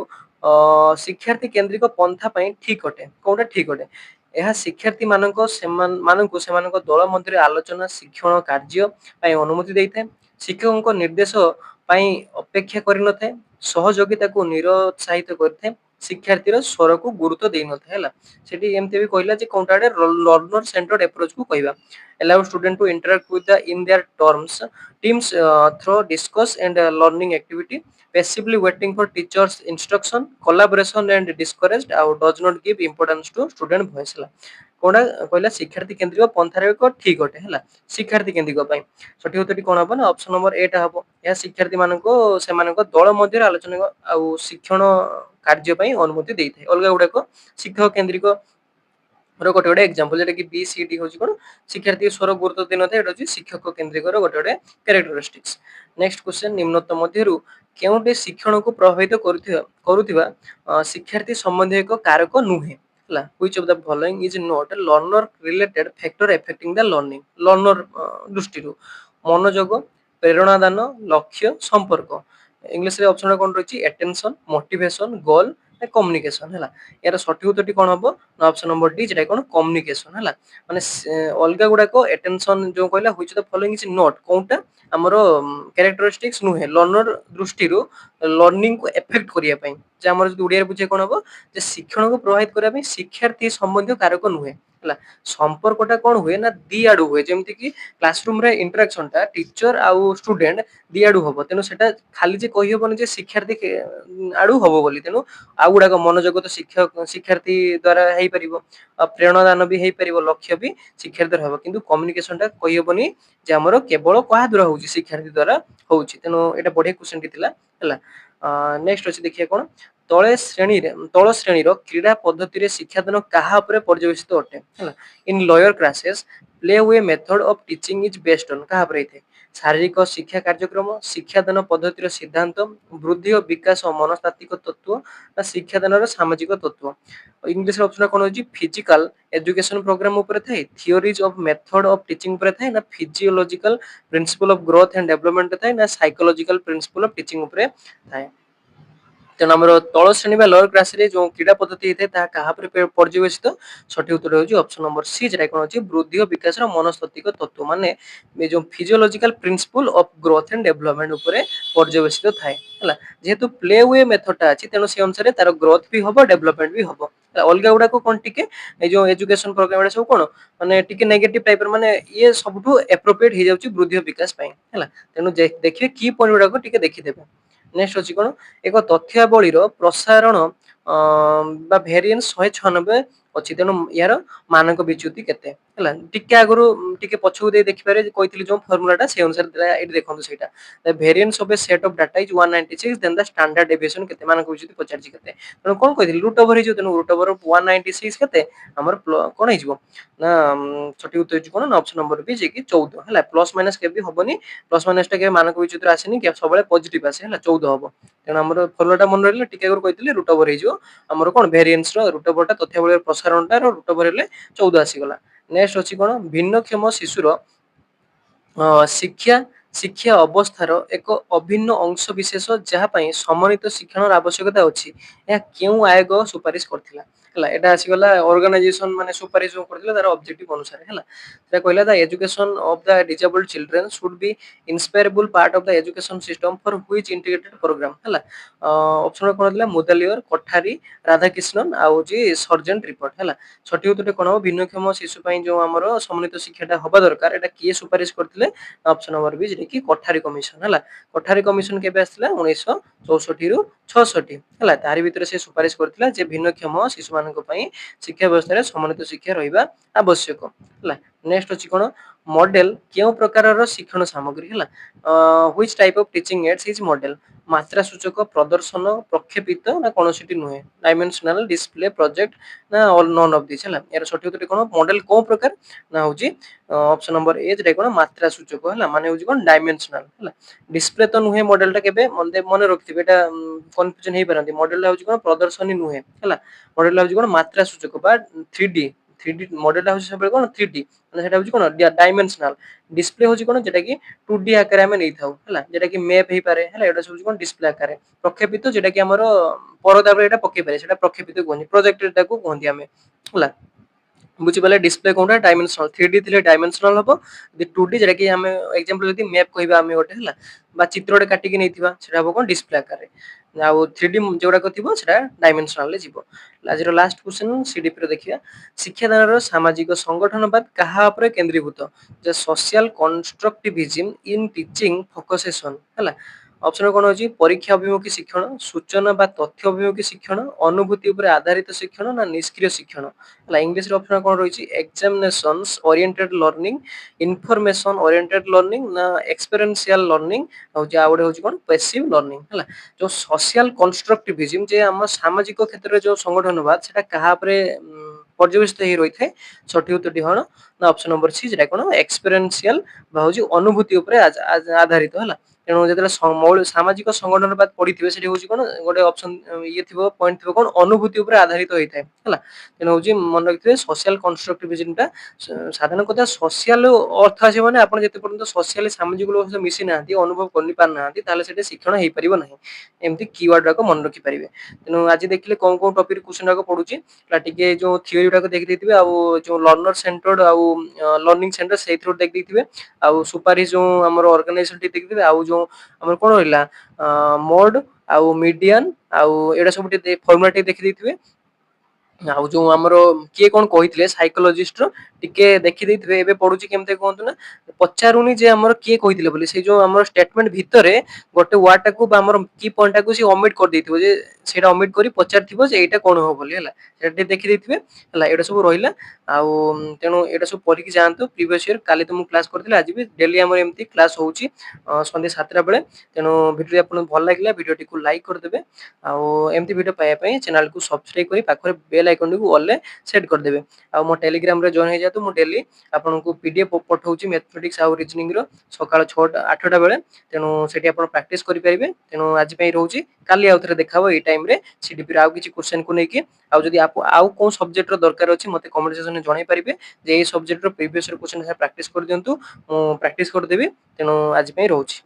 ଶିକ୍ଷାର୍ଥୀ କେନ୍ଦ୍ରିକ ପନ୍ଥା ପାଇଁ ଠିକ ଅଟେ, କୋଉଟା ଠିକ ଅଟେ। ଏହା ଶିକ୍ଷାର୍ଥୀ ମାନଙ୍କୁ ସେମାନଙ୍କ ଦଳ ମଧ୍ୟରେ ଆଲୋଚନା, ଶିକ୍ଷଣ କାର୍ଯ୍ୟ ପାଇଁ ଅନୁମତି ଦେଇଥାଏ। ଶିକ୍ଷକଙ୍କ ନିର୍ଦ୍ଦେଶ ପାଇଁ ଅପେକ୍ଷା କରିନଥାଏ। ସହଯୋଗିତାକୁ ନିରୁତ୍ସାହିତ କରିଥାଏ। ଶିକ୍ଷାର୍ଥୀର ସ୍ୱରକୁ ଗୁରୁତ୍ୱ ଦେଇନଥାଏ ହେଲା। ସେଠି ଏମିତି ବି କହିଲା ଯେ କୋଉଟା ଲର୍ନର ସେଣ୍ଟର୍ଡ ଆପ୍ରୋଚ କୁ କହିବା। allow student to interact with the in their teams through discuss and learning activity, passively waiting for teachers instruction, collaboration and discouraged, ଆଉ does not give importance to student voice ହେଲା। କୋଉଟା କହିଲା, ଶିକ୍ଷାର୍ଥୀ କେନ୍ଦ୍ରିକ ପନ୍ଥାରେ ଏକ ଠିକ ଅଟେ ହେଲା, ଶିକ୍ଷାର୍ଥୀ କେନ୍ଦ୍ରିକ ପାଇଁ। ସଠିକ ଉତ୍ତରଟି କଣ ହବ ନା ଅପସନ ନମ୍ବର ଏ ଟା ହବ। ଏହା ଶିକ୍ଷାର୍ଥୀ ମାନଙ୍କୁ ସେମାନଙ୍କ ଦଳ ମଧ୍ୟରେ ଆଲୋଚନା ଆଉ ଶିକ୍ଷଣ କାର୍ଯ୍ୟ ପାଇଁ ଅନୁମତି ଦେଇଥାଏ। ଅଲଗା ଗୁଡାକ ଶିକ୍ଷକ କେନ୍ଦ୍ରିକ ଗୋଟେ ଗୋଟେ ଏକ୍ସାମ୍ପଲ, ଯେଟା କି ବି ସି ଡି ହଉଛି କଣ, ଶିକ୍ଷାର୍ଥୀ ସ୍ୱର ଗୁରୁତ୍ୱ ଦେଇନଥାଏ, ଏଟା ହଉଛି ଶିକ୍ଷକ କେନ୍ଦ୍ରିକର ଗୋଟେ ଗୋଟେ କ୍ୟାରେକ୍ଟରିଷ୍ଟିକ୍ସ। ନେକ୍ସଟ କ୍ୱେଶ୍ଚନ, ନିମ୍ନତ ମଧ୍ୟରୁ କେଉଁଟି ଶିକ୍ଷଣକୁ ପ୍ରଭାବିତ କରୁଥିବା ଶିକ୍ଷାର୍ଥୀ ସମ୍ବନ୍ଧୀୟ ଏକ କାରକ ନୁହେଁ ହେଲା। which of the following is not learner related factor affecting the learning, learner ଦୃଷ୍ଟିରୁ। ମନୋଯୋଗ, ପ୍ରେରଣା ଦାନ, ଲକ୍ଷ୍ୟ, ସମ୍ପର୍କ। ଇଂଲିଶରେ ଅପସନ କଣ ରହିଛି, ଆଟେନସନ, ମୋଟିଭେସନ, ଗୋଲ, କମ୍ୟୁନିକେସନ ହେଲା। ଏହାର ସଠିକ ଉତ୍ତରଟି କଣ ହବ ନା ଅପସନ ନମ୍ବର ଡି, ଯେଟା କଣ କମ୍ୟୁନିକେସନ ହେଲା। ମାନେ ଅଲଗା ଗୁଡାକ ଆଟେନସନ ଯୋଉ କହିଲା which of the following is not, କୋଉଟା ଆମର କ୍ୟାରେକ୍ଟରିଷ୍ଟିକ୍ସ ନୁହେଁ ଲର୍ଣ୍ଣର ଦୃଷ୍ଟିରୁ ଲର୍ଣ୍ଣିଂ କୁ ଏଫେକ୍ଟ କରିବା ପାଇଁ। ଯେ ଆମର ଯଦି ଓଡିଆରେ ବୁଝେ କଣ ହବ, ଯେ ଶିକ୍ଷଣକୁ ପ୍ରଭାବିତ କରିବା ପାଇଁ ଶିକ୍ଷାର୍ଥୀ ସମ୍ବନ୍ଧୀୟ କାରକ ନୁହେଁ ହେଲା। ସମ୍ପର୍କଟା କଣ ହୁଏ ନା ଦି ଆଡୁ ହୁଏ, ଯେମିତି କି କ୍ଲାସରୁମ ରେ ଇଣ୍ଟରାକ୍ସନ ଟା ଟିଚର ଆଉ ଷ୍ଟୁଡେଣ୍ଟ ଦି ଆଡୁ ହବ। ତେଣୁ ସେଟା ଖାଲି ଯେ କହିହବନି ଯେ ଶିକ୍ଷାର୍ଥୀ ଆଡୁ ହବ ବୋଲି। ତେଣୁ ଆଉ ଗୁଡାକ ମନୋଯୋଗ ତ ଶିକ୍ଷାର୍ଥୀ ଦ୍ଵାରା ହେଇପାରିବ, ପ୍ରେରଣା ଦାନ ବି ହେଇପାରିବ, ଲକ୍ଷ୍ୟ ବି ଶିକ୍ଷାର୍ଥୀ ଦ୍ୱାରା ହବ, କିନ୍ତୁ କମ୍ୟୁନିକେସନ ଟା କହିହବନି ଯେ ଆମର କେବଳ କାହା ଦ୍ୱାରା ହଉଛି, ଶିକ୍ଷାର୍ଥୀ ଦ୍ୱାରା ହଉଛି। ତେଣୁ ଏଇଟା ବଢିଆ କ୍ୱେଶ୍ଚନ ଟି ଥିଲା ହେଲା। ନେକ୍ସଟ ଅଛି ଦେଖିବା କଣ, ତଳ ଶ୍ରେଣୀର କ୍ରୀଡା ପଦ୍ଧତିରେ ଶିକ୍ଷାଦାନ କାହା ଉପରେ ପର୍ଯ୍ୟବେସିତ ଅଟେ ହେଲା। In lower classes play way method of teaching is based on, କାହା ଉପରେ ହେଇଥାଏ, ଶାରୀରିକ ଶିକ୍ଷା କାର୍ଯ୍ୟକ୍ରମ, ଶିକ୍ଷାଦାନ ପଦ୍ଧତିର ସିଦ୍ଧାନ୍ତ, ବୃଦ୍ଧି ଓ ବିକାଶ ମନସ୍ତାତ୍ତ୍ୱିକ ତତ୍ତ୍ୱ, ନା ଶିକ୍ଷାଦାନର ସାମାଜିକ ତତ୍ତ୍ୱ। ଇଂଲିଶର ଅପସନ କଣ ହଉଛି, ଫିଜିକାଲ ଏଜୁକେସନ ପ୍ରୋଗ୍ରାମ ଉପରେ ଥାଏ, theories of method of teaching ଉପରେ ଥାଏ, ନା physiological principle of growth and development ଥାଏ, ନା ସାଇକୋଲୋଜିକାଲ ପ୍ରିନ୍ସିପଲ ଅଫ ଟିଚିଂ ଉପରେ ଥାଏ। ତେଣୁ ଆମର ତଳ ଶ୍ରେଣୀ ବା ଲୋୟର କ୍ଲାସରେ ଯୋଉ କ୍ରୀଡା ପଦ୍ଧତି ହେଇଥାଏ ତାହା କାହା ଉପରେ ପର୍ଯ୍ୟବେସିତ, ସଠିକ ଉତ୍ତର ହେଉଛି ଅପସନ ନମ୍ବର ସି, ଯେଟା କଣ ଅଛି, ବୃଦ୍ଧି ଓ ବିକାଶର ମନସ୍ତାତ୍ତ୍ୱିକ ତତ୍ତ୍ୱ, ମାନେ ଏ ଯୋଉ physiological principle of growth and development ଉପରେ ପର୍ଯ୍ୟବେସିତ ଥାଏ ହେଲା। ଯେହେତୁ ପ୍ଲେ ୱେ ମେଥଡଟା ଅଛି, ତେଣୁ ସେ ଅନୁସାରେ ତାର ଗ୍ରୋଥ ବି ହବ, ଡେଭଲପମେଣ୍ଟ ବି ହବ। ଅଲଗା ଗୁଡାକ କଣ ଟିକେ ଏଇ ଯୋଉ ଏଜୁକେସନ ପ୍ରୋଗ୍ରାମ ସବୁ କଣ ମାନେ ଟିକେ ନେଗେଟିଭ ଟାଇପର, ମାନେ ଇଏ ସବୁଠୁ ଆପ୍ରୋପ୍ରିଏଟ ହେଇଯାଉଛି ବୃଦ୍ଧି ଓ ବିକାଶ ପାଇଁ ହେଲା। ତେଣୁ ଦେଖିବେ କି ପଏଣ୍ଟ ଗୁଡାକ ଟିକେ ଦେଖିଦେବେ। ନେକ୍ସଟ ଅଛି କଣ, ଏକ ତଥ୍ୟାବଳୀର ପ୍ରସାରଣ ବା ଭେରିଏନ୍ସ 196 ଅଛି, ତେଣୁ ଏହାର ମାନକ ବିଚ୍ୟୁତି କେତେ ହେଲା। ଟିକେ ଆଗରୁ ଟିକେ ପଛକୁ ଦେଇ ଦେଖିପାରିବେ, କହିଥିଲି ଯୋଉ ଫର୍ମୁଲାଟା ସେ ଅନୁସାରେ ଏଠି ଦେଖନ୍ତୁ, ସେଇଟା variance of a set of data is 196 then the standard deviation କେତେ, ମାନକ ବିଚ୍ୟୁତି ପଚାରିଛି କେତେ। ତେଣୁ କଣ କହିଥିଲି, ରୁଟ ଓଭର ହେଇଯିବ। ତେଣୁ ରୁଟ ଓଭର 196 କେତେ ଆମର କଣ ହେଇଯିବ ନା ସଠିକ ଉତ୍ତର ହେଉଛି କଣ ନା ଅପସନ ନମ୍ବର ବି, ଯେ କି 14 ହେଲା। ପ୍ଲସ ମାଇନସ କେବେ ହବନି, ପ୍ଲସ ମାଇନସ ଟା କେବେ ମାନକ ବିଚ୍ୟୁତିରେ ଆସେନି, ସବୁବେଳେ ପଜିଟିଭ ଆସେ ହେଲା, 14 ହବ। ତେଣୁ ଆମର ଫର୍ମୁଲାଟା ମନେ ରହିଲେ, ଟିକେ ଆଗରୁ କହିଥିଲି ରୁଟ ଓଭର ହେଇଯିବ ଆମର କଣ, ଭେରିଏନ୍ସ ର ରୁଟ ଓଭରଟା ତଥ୍ୟାବଳୀର ପ୍ରସାରଣଟାର ରୁଟ ଓଭର ହେଲେ 14 ଆସିଗଲା। ନେକ୍ସଟ ଅଛି କଣ, ଭିନ୍ନକ୍ଷମ ଶିଶୁର ଶିକ୍ଷା ଶିକ୍ଷା ଅବସ୍ଥାର ଏକ ଅଭିନ୍ନ ଅଂଶ ବିଶେଷ ଯାହା ପାଇଁ ସମନ୍ୱିତ ଶିକ୍ଷଣର ଆବଶ୍ୟକତା ଅଛି, ଏହା କେଉଁ ଆୟୋଗ ସୁପାରିଶ କରିଥିଲା ହେଲା। ଏଟା ଆସିଗଲା ଅର୍ଗାନାଇଜେସନ ମାନେ ସୁପାରିଶ କରିଥିଲା ତାର ଅବଜେକ୍ଟିଭ ଅନୁସାରେ ହେଲା। ସେଟା କହିଲା the education of the disabled children should be inseparable part of the education system for which integrated program ହେଲା। ଅପସନ କଣ ଥିଲା, ମୁଦାଲିୟର, କୋଠାରୀ, ରାଧାକିଷ୍ଣନ ଆଉ ହଉଛି ସର୍ଜେଣ୍ଟ ରିପୋର୍ଟ ହେଲା। ସଠିକ ଉତ୍ତରଟି କଣ ହବ, ଭିନ୍ନକ୍ଷମ ଶିଶୁ ପାଇଁ ଯୋଉ ଆମର ସମନ୍ୱିତ ଶିକ୍ଷାଟା ହବା ଦରକାର, ଏଟା କିଏ ସୁପାରିଶ କରିଥିଲେ, ଅପସନ ନମ୍ବର ବି, ଯେଟା କି କୋଠାରୀ କମିଶନ ହେଲା। କୋଠାରୀ କମିଶନ କେବେ ଆସିଥିଲା, 1964 ରୁ 66 ହେଲା। ତାରି ଭିତରେ ସେ ସୁପାରିଶ କରିଥିଲା ଯେ ଭିନ୍ନକ୍ଷମ ଶିଶୁ ମାନଙ୍କ ପାଇଁ ଶିକ୍ଷା ବ୍ୟବସ୍ଥାରେ ସମନ୍ୱିତ ଶିକ୍ଷା ରହିବା ଆବଶ୍ୟକ ହେଲା। ନେକ୍ସଟ ଅଛି କଣ, ମଡେଲ କେଉଁ ପ୍ରକାରର ଶିକ୍ଷଣ ସାମଗ୍ରୀ ହେଲା which type of teaching AIDS is model ମାତ୍ରା ସୂଚକ ପ୍ରଦର୍ଶନ ପ୍ରକ୍ଷେପିତ ନା କୌଣସିଟି ନୁହେଁ ଡାଇମେନ୍ସନାଲ ଡିସପ୍ଲେ ପ୍ରୋଜେକ୍ଟ ନା ଅଲ୍ ନନ୍ ଅଫ୍ ଦିସ୍ ହେଲା ଏର ସଠିକ ଉତ୍ତର କଣ ମଡେଲ କୋଉ ପ୍ରକାର ନା ହଉଛି ଅପସନ ନମ୍ବର ଏ ଯେଟା କଣ ମାତ୍ରା ସୂଚକ ହେଲା ମାନେ ହଉଛି କଣ ଡାଇମେନ୍ସନାଲ ହେଲା ଡିସପ୍ଲେ ତ ନୁହେଁ ମଡେଲଟା କେବେ ମନେ ରଖିଥିବେ ଏଟା କନଫ୍ୟୁଜନ ହେଇପାରନ୍ତି ମଡେଲଟା ହଉଛି କଣ ପ୍ରଦର୍ଶନୀ ନୁହେଁ ହେଲା ମଡେଲଟା ହଉଛି କଣ ମାତ୍ରା ସୂଚକ ବା 3D 3D ମଡେଲଟା ହଉଛି ସବୁବେଳେ କଣ 3D ମାନେ ସେଟା ହଉଛି କଣ ଡାଇମେନ୍ସନାଲ ଡିସପ୍ଲେ ହଉଛି କଣ ଯେଟା କି 2D ଆକାରରେ ଆମେ ନେଇଥାଉ ହେଲା ଯେଟା କି ମ୍ୟାପ ହେଇପାରେ ହେଲା ଏଟା ସବୁ କଣ ଡିସପ୍ଲେ ଆକାରରେ ପ୍ରକ୍ଷେପିତ ଯେଟା କି ଆମର ପରଦା ଉପରେ ଏଟା ପକେଇ ପାରେ ସେଟା ପ୍ରକ୍ଷେପିତ କୁହନ୍ତି ପ୍ରୋଜେକ୍ଟର ଟାକୁ କୁହନ୍ତି ଆମେ ହେଲା ବୁଝିପାରିଲେ ଡିସପ୍ଲେ କୋଉଟା ଡାଇମେନ୍ସନାଲ 3D ଥିଲେ ଡାଇମେନ୍ସନାଲ ହବ ଯଦି 2D ଯେଟା କି ଆମେ एग्जांपल ଯଦି ମ୍ୟାପ କହିବା ଆମେ ଗୋଟେ ହେଲା ବା ଚିତ୍ରଟେ କାଟିକି ନେଇଥିବା ସେଟା ହବ କଣ ଡିସପ୍ଲେ ଆକାରରେ ଆଉ 3D ଯୋଉଡାକ ଥିବ ସେଟା ଡାଇମେନ୍ସନାଲ ରେ ଯିବ ଆଜିର ଲାଷ୍ଟ क्वेश्चन सीडीपी ରେ देखिया ଶିକ୍ଷାଦାନର ସାମାଜିକ ସଂଗଠନବାଦ କାହା ଉପରେ କେନ୍ଦ୍ରୀଭୂତ ଯେ ସୋସିଆଲ କନଷ୍ଟ୍ରକ୍ଟିଭିଜମ ଇନ ଟିଚିଂ ଫୋକସେସନ ହେଲା ଅପସନ କଣ ଅଛି ପରୀକ୍ଷା ଅଭିମୁଖୀ ଶିକ୍ଷଣ ସୂଚନା ବା ତଥ୍ୟ ଅଭିମୁଖୀ ଶିକ୍ଷଣ ଅନୁଭୂତି ଉପରେ ଆଧାରିତ ଶିକ୍ଷଣ ନା ନିଷ୍କ୍ରିୟ ଶିକ୍ଷଣ ହେଲା ଇଂଲିଶ ର ଅପସନ କଣ ରହିଛି examinations oriented learning information oriented learning ନା ଏକ୍ସପେରିଏନ୍ସିଆଲ ଲର୍ଣ୍ଣିଂ ହଉଛି ଆଉ ଗୋଟେ ହଉଛି କଣ ପାସିଭ ଲର୍ଣ୍ଣିଂ ହେଲା ଯୋଉ ସୋସିଆଲ କନଷ୍ଟ୍ରକ୍ଟିଭିଜମ ଯେ ଆମ ସାମାଜିକ କ୍ଷେତ୍ରରେ ଯୋଉ ସଂଗଠନବାଦ ସେଟା କାହା ଉପରେ ପର୍ଯ୍ୟବେସିତ ହେଇ ରହିଥାଏ ସଠିକ ଉତ୍ତରଟି କଣ ନା ଅପସନ ନମ୍ବର ସି ଯେଟା କଣ ଏକ୍ସପେରିଏନ୍ସିଆଲ ବା ହଉଛି ଅନୁଭୂତି ଉପରେ ଆଧାରିତ ହେଲା ତେଣୁ ଯେତେବେଳେ ସାମାଜିକ ସଂଗଠନ ବାଦ ପଡିଥିବେ ସେଠି ହଉଛି କଣ ଗୋଟେ ଅପସନ ଇଏ ଥିବ ପଏଣ୍ଟ ଥିବ କଣ ଅନୁଭୂତି ଉପରେ ଆଧାରିତ ହେଇଥାଏ ହେଲା ତେଣୁ ହଉଛି ମନେ ରଖିଥିବେ ସୋସିଆଲ କନଷ୍ଟ୍ରକ୍ଟିଭିଜମ ଟା ସାଧାରଣ କଥା ସୋସିଆଲ ଅର୍ଥ ଆସିବ ମାନେ ଆପଣ ଯେତେ ପର୍ଯ୍ୟନ୍ତ ସୋସିଆଲି ସାମାଜିକ ଲୋକ ସହିତ ମିଶି ନାହାନ୍ତି ଅନୁଭବ କରି ପାରୁନାହାନ୍ତି ତାହେଲେ ସେଟା ଶିକ୍ଷଣ ହେଇପାରିବ ନାହିଁ ଏମିତି କିୱାର୍ଡ ଗୁଡାକ ମନେ ରଖିପାରିବେ ତେଣୁ ଆଜି ଦେଖିଲେ କୋଉ କୋଉ ଟପିକ କ୍ୱେଶ୍ଚନ ଗୁଡାକ ପଡୁଛି ଟିକେ ଯୋଉ ଥିଓରି ଗୁଡାକ ଦେଖିଦେଇଥିବେ ଆଉ ଯୋଉ ଲର୍ନର ସେଣ୍ଟର୍ଡ ଆଉ ଲର୍ଣ୍ଣିଂ ସେଣ୍ଟର ସେଇଥିରୁ ଦେଖିଦେଇଥିବେ ଆଉ ସୁପାରିଶ ଯୋଉ ଆମର ଅର୍ଗାନାଇଜେସନ ଟି ଦେଖିଥିବେ ଆଉ ଯୋଉ ଆମର କଣ ରହିଲା ମୋଡ ଆଉ ମିଡିଆନ ଆଉ ଏଇଟା ସବୁ ଟିକେ ଫର୍ମୁଲା ଟିକେ ଦେଖିଦେଇଥିବେ ଆଉ ଯୋଉ ଆମର କିଏ କଣ କହିଥିଲେ ସାଇକୋଲୋଜିଷ୍ଟ ର ଟିକେ ଦେଖିଦେଇଥିବେ ଏବେ ପଢୁଛି କେମିତି କୁହନ୍ତୁ ନା ପଚାରୁନି ଯେ ଆମର କିଏ କହିଥିଲେ ବୋଲି ସେଇ ଯୋଉ ଆମର ଷ୍ଟେଟମେଣ୍ଟ ଭିତରେ ଗୋଟେ ୱାର୍ଡ ଟାକୁ ବା ଆମର କି ପଏଣ୍ଟ ଟାକୁ ସେ ଅମିଟ କରିଦେଇଥିବ ଯେ ସେଇଟା ଅମିଟ କରି ପଚାରିଥିବ ଯେ ଏଇଟା କଣ ହବ ବୋଲି ହେଲା ସେଟା ଟିକେ ଦେଖିଦେଇଥିବେ ହେଲା ଏଇଟା ସବୁ ରହିଲା ଆଉ ତେଣୁ ଏଇଟା ସବୁ ପଢିକି ଯାଆନ୍ତୁ ପ୍ରିଭିୟସ ଇୟର କାଲି ତ ମୁଁ କ୍ଲାସ କରିଥିଲି ଆଜି ବି ଡେଲି ଆମର ଏମିତି କ୍ଲାସ ହଉଛି ସନ୍ଧ୍ୟା 7ଟା ବେଳେ ତେଣୁ ଭିଡିଓ ଆପଣଙ୍କୁ ଭଲ ଲାଗିଲା ଭିଡିଓଟିକୁ ଲାଇକ୍ କରିଦେବେ ଆଉ ଏମିତି ଭିଡିଓ ପାଇବା ପାଇଁ ଚ୍ୟାନେଲକୁ ସବସ୍କ୍ରାଇବ କରି ପାଖରେ ବେଲ ଆଇକନଟିକୁ ଅଲରେ ସେଟ୍ କରିଦେବେ ଆଉ ମୋ ଟେଲିଗ୍ରାମରେ ଜଏନ ହେଇଯାଆନ୍ତୁ ମୁଁ ଡେଲି ଆପଣଙ୍କୁ ପିଡିଏଫ ପଠଉଛି ମ୍ୟାଥମେଟିକ୍ସ ଆଉ ରିଜନିଂ ର ସକାଳ 8ଟା ବେଳେ ତେଣୁ ସେଠି ଆପଣ ପ୍ରାକ୍ଟିସ କରିପାରିବେ ତେଣୁ ଆଜି ପାଇଁ ରହୁଛି କାଲି ଆଉ ଥରେ ଦେଖା ହବ ଏଇ ଟାଇମରେ ସିଡିପି ର ଆଉ କିଛି କ୍ୱେଶ୍ଚନକୁ ନେଇକି ଆଉ ଯଦି ଆଉ କୋଉ ସବଜେକ୍ଟର ଦରକାର ଅଛି ମତେ କମେଣ୍ଟ ସେକ୍ସନରେ ଜଣାଇ ପାରିବେ ଯେ ଏଇ ସବଜେକ୍ଟର ପ୍ରିଭିୟସ କ୍ୱେଶ୍ଚନ ପ୍ରାକ୍ଟିସ କରିଦିଅନ୍ତୁ ମୁଁ ପ୍ରାକ୍ଟିସ କରିଦେବି ତେଣୁ ଆଜି ପାଇଁ ରହୁଛି